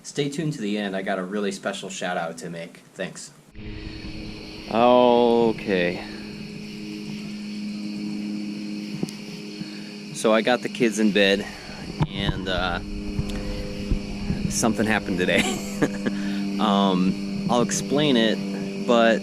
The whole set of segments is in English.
Stay tuned to the end. I got a really special shout out to make. Thanks. Okay. So I got the kids in bed, and something happened today. I'll explain it, but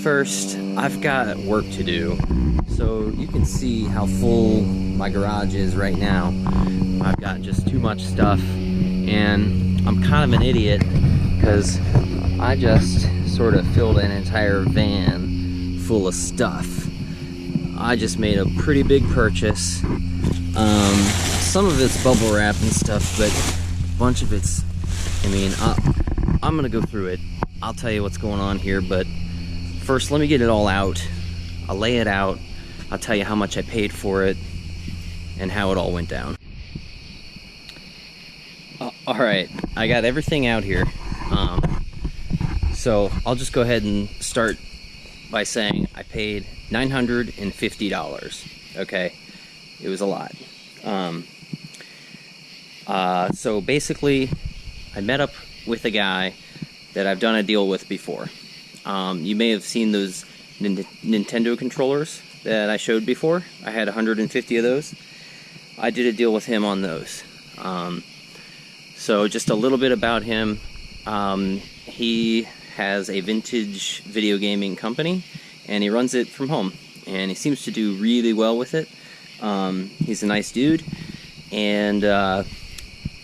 first I've got work to do. So you can see how full my garage is right now. I've got just too much stuff, and I'm kind of an idiot because I just sort of filled an entire van full of stuff. I just made a pretty big purchase. Some of it's bubble wrap and stuff, but a bunch of it's, I mean, I'm gonna go through it. I'll tell you what's going on here, but first let me get it all out. I'll lay it out. I'll tell you how much I paid for it and how it all went down. Alright, I got everything out here. So I'll just go ahead and start by saying I paid $950. Okay, it was a lot. So basically, I met up with a guy that I've done a deal with before. You may have seen those Nintendo controllers that I showed before. I had 150 of those. I did a deal with him on those. So just a little bit about him. He has a vintage video gaming company, and he runs it from home, and he seems to do really well with it. He's a nice dude, and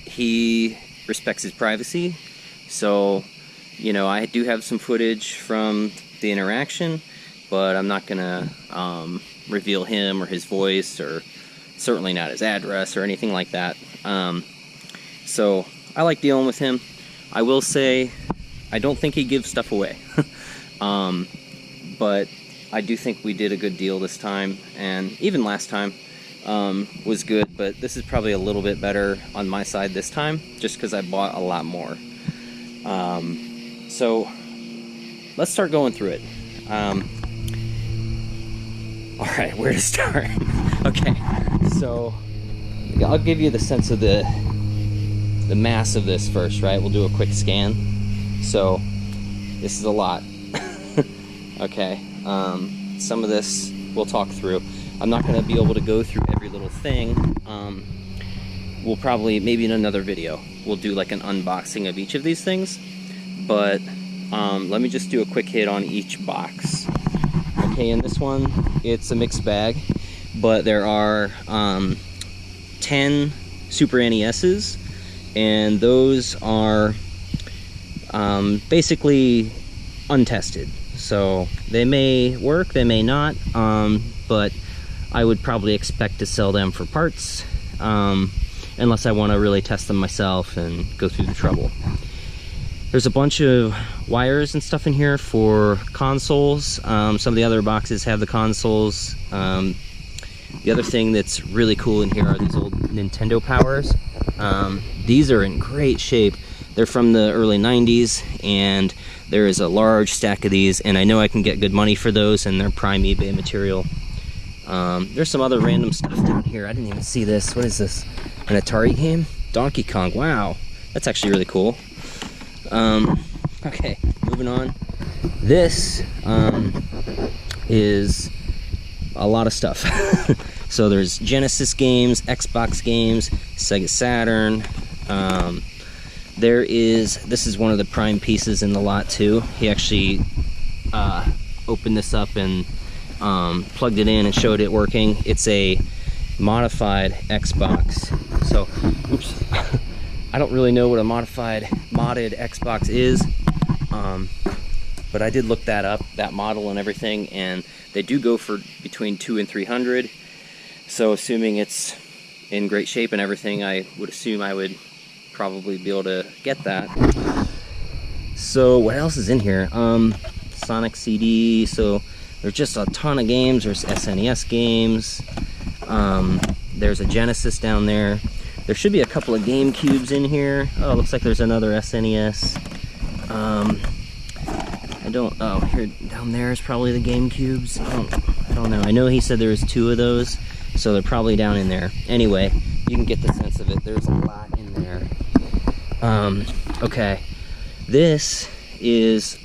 he respects his privacy. So, you know, I do have some footage from the interaction, but I'm not gonna reveal him or his voice, or certainly not his address or anything like that. So I like dealing with him. I will say I don't think he gives stuff away. But I do think we did a good deal this time, and even last time was good, but this is probably a little bit better on my side this time, just because I bought a lot more. So let's start going through it. Alright, where to start? Okay, so I'll give you the sense of the mass of this first, right? We'll do a quick scan. So this is a lot. Okay, some of this we'll talk through. I'm not going to be able to go through every little thing. We'll probably, maybe in another video, we'll do like an unboxing of each of these things. But let me just do a quick hit on each box. Okay, in this one, it's a mixed bag, but there are 10 Super NESs, and those are basically untested. So they may work, they may not, but I would probably expect to sell them for parts, unless I want to really test them myself and go through the trouble. There's a bunch of wires and stuff in here for consoles. Some of the other boxes have the consoles. The other thing that's really cool in here are these old Nintendo powers. These are in great shape. They're from the early 90s, and there is a large stack of these, and I know I can get good money for those, and they're prime eBay material. There's some other random stuff down here. I didn't even see this. What is this? An Atari game? Donkey Kong. Wow. That's actually really cool. Okay, moving on. This is a lot of stuff. So there's Genesis games, Xbox games, Sega Saturn. This is one of the prime pieces in the lot too. He actually opened this up and plugged it in and showed it working. It's a modified Xbox. So, oops. I don't really know what a modded Xbox is, but I did look that up, that model and everything, and they do go for between $200 and $300. So assuming it's in great shape and everything, I would assume I would probably be able to get that. So what else is in here? Sonic CD. So there's just a ton of games. There's SNES games. There's a Genesis down there. There should be a couple of GameCubes in here. Oh, looks like there's another SNES. Here down there is probably the GameCubes. I don't know. I know he said there was 2 of those, so they're probably down in there. Anyway, you can get the sense of it. There's a lot in there. Okay, this is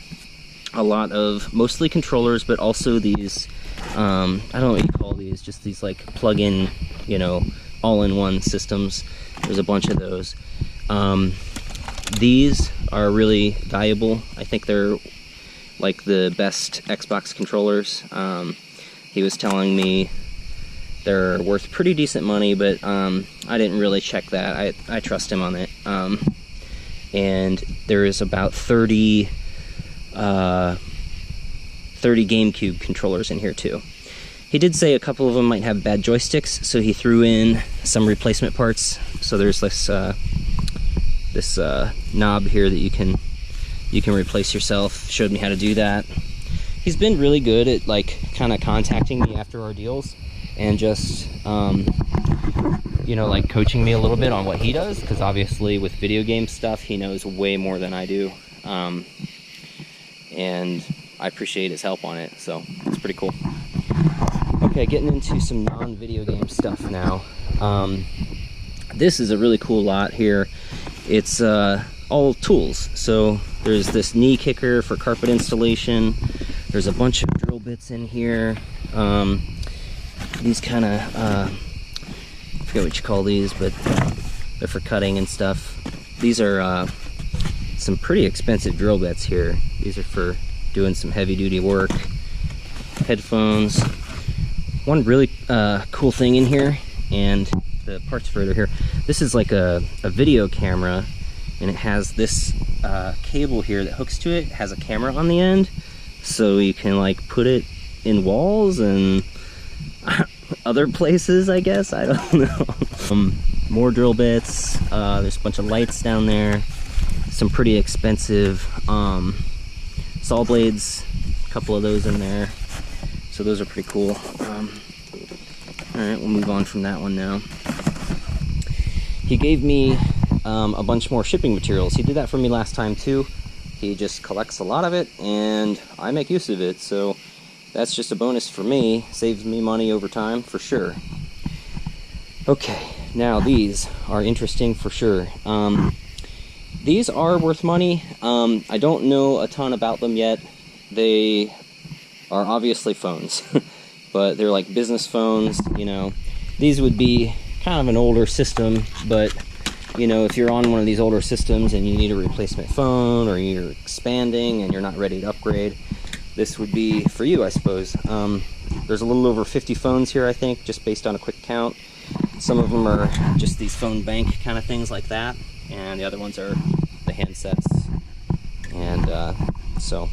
a lot of mostly controllers, but also these, I don't know what you call these, just these like plug-in, you know, all-in-one systems. There's a bunch of those. These are really valuable. I think they're like the best Xbox controllers. He was telling me they're worth pretty decent money, but I didn't really check that. I trust him on it. And there is about 30 GameCube controllers in here too. He did say a couple of them might have bad joysticks, so he threw in some replacement parts. So there's this knob here that you can replace yourself. Showed me how to do that. He's been really good at like kind of contacting me after our deals and just you know, like coaching me a little bit on what he does, because obviously with video game stuff he knows way more than I do, and I appreciate his help on it, so it's pretty cool. Okay, getting into some non-video game stuff now. This is a really cool lot here. It's all tools. So there's this knee kicker for carpet installation. There's a bunch of drill bits in here. These kind of, I forget what you call these, but they're for cutting and stuff. These are some pretty expensive drill bits here. These are for doing some heavy duty work. Headphones. One really cool thing in here, and the parts further here, this is like a video camera, and it has this cable here that hooks to it. It has a camera on the end, so you can like put it in walls and other places, I guess. I don't know. More drill bits. There's a bunch of lights down there. Some pretty expensive saw blades. A couple of those in there. So those are pretty cool. Alright, we'll move on from that one now. He gave me a bunch more shipping materials. He did that for me last time too. He just collects a lot of it, and I make use of it, so that's just a bonus for me. Saves me money over time, for sure. Okay, now these are interesting for sure. These are worth money. I don't know a ton about them yet. They are obviously phones, but they're like business phones, you know. These would be kind of an older system, but you know, if you're on one of these older systems and you need a replacement phone, or you're expanding and you're not ready to upgrade, this would be for you, I suppose. There's a little over 50 phones here, I think, just based on a quick count. Some of them are just these phone bank kind of things like that, and the other ones are the handsets. And so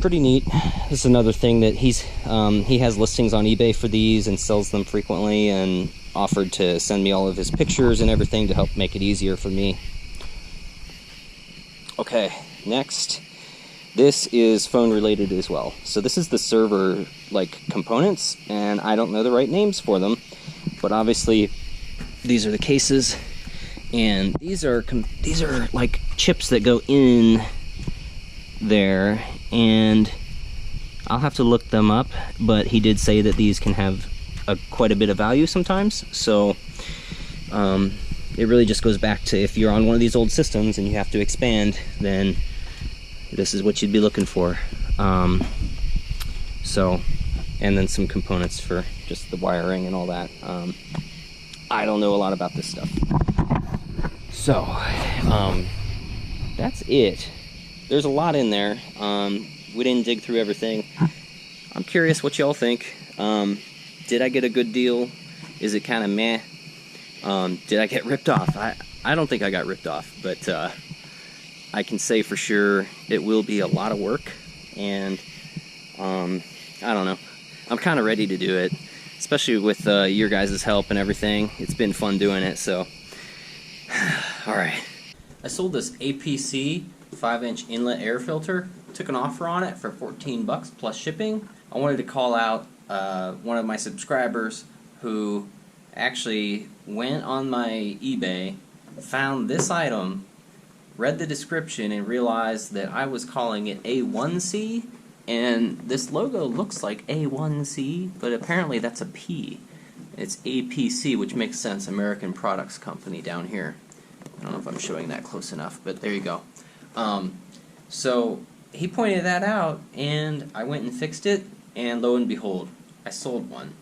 pretty neat. This is another thing that he has listings on eBay for these and sells them frequently, and offered to send me all of his pictures and everything to help make it easier for me. Okay, next. This is phone related as well. So this is the server like components, and I don't know the right names for them, but obviously these are the cases, and these are like chips that go in there, and I'll have to look them up, but he did say that these can have quite a bit of value sometimes. So it really just goes back to, if you're on one of these old systems and you have to expand, then this is what you'd be looking for. So, and then some components for just the wiring and all that. I don't know a lot about this stuff. So that's it. There's a lot in there. We didn't dig through everything. I'm curious what y'all think. Did I get a good deal? Is it kind of meh? Did I get ripped off? I don't think I got ripped off, but I can say for sure it will be a lot of work, and I don't know. I'm kind of ready to do it, especially with your guys' help and everything. It's been fun doing it, so alright. I sold this APC 5-inch inlet air filter. Took an offer on it for 14 bucks plus shipping. I wanted to call out one of my subscribers who actually went on my eBay, found this item, read the description, and realized that I was calling it A1C, and this logo looks like A1C, but apparently that's a P. It's APC, which makes sense, American Products Company down here. I don't know if I'm showing that close enough, but there you go. So he pointed that out, and I went and fixed it, and lo and behold, I sold one.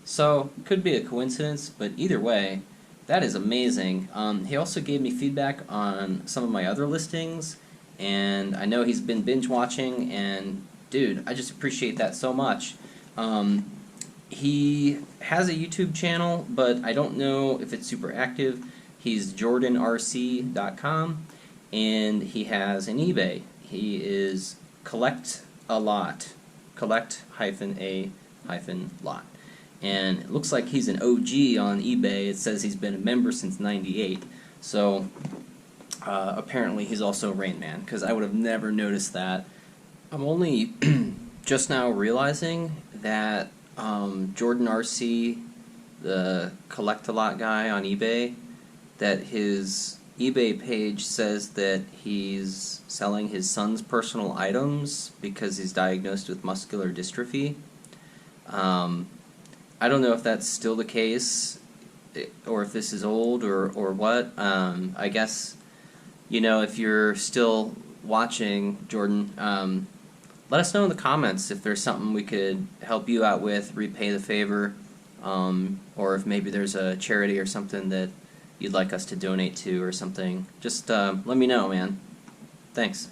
So, could be a coincidence, but either way, that is amazing. He also gave me feedback on some of my other listings, and I know he's been binge watching, and dude, I just appreciate that so much. He has a YouTube channel, but I don't know if it's super active. He's jordanrc.com, and he has an eBay. He is collect a lot, collect-a-lot. And it looks like he's an OG on eBay. It says he's been a member since '98. So apparently he's also Rain Man, because I would have never noticed that. I'm only just now realizing that Jordan RC, the collect-a-lot guy on eBay, that his eBay page says that he's selling his son's personal items because he's diagnosed with muscular dystrophy. I don't know if that's still the case, or if this is old, or what. I guess, you know, if you're still watching, Jordan, let us know in the comments if there's something we could help you out with, repay the favor, or if maybe there's a charity or something that you'd like us to donate to or something. Just let me know, man. Thanks.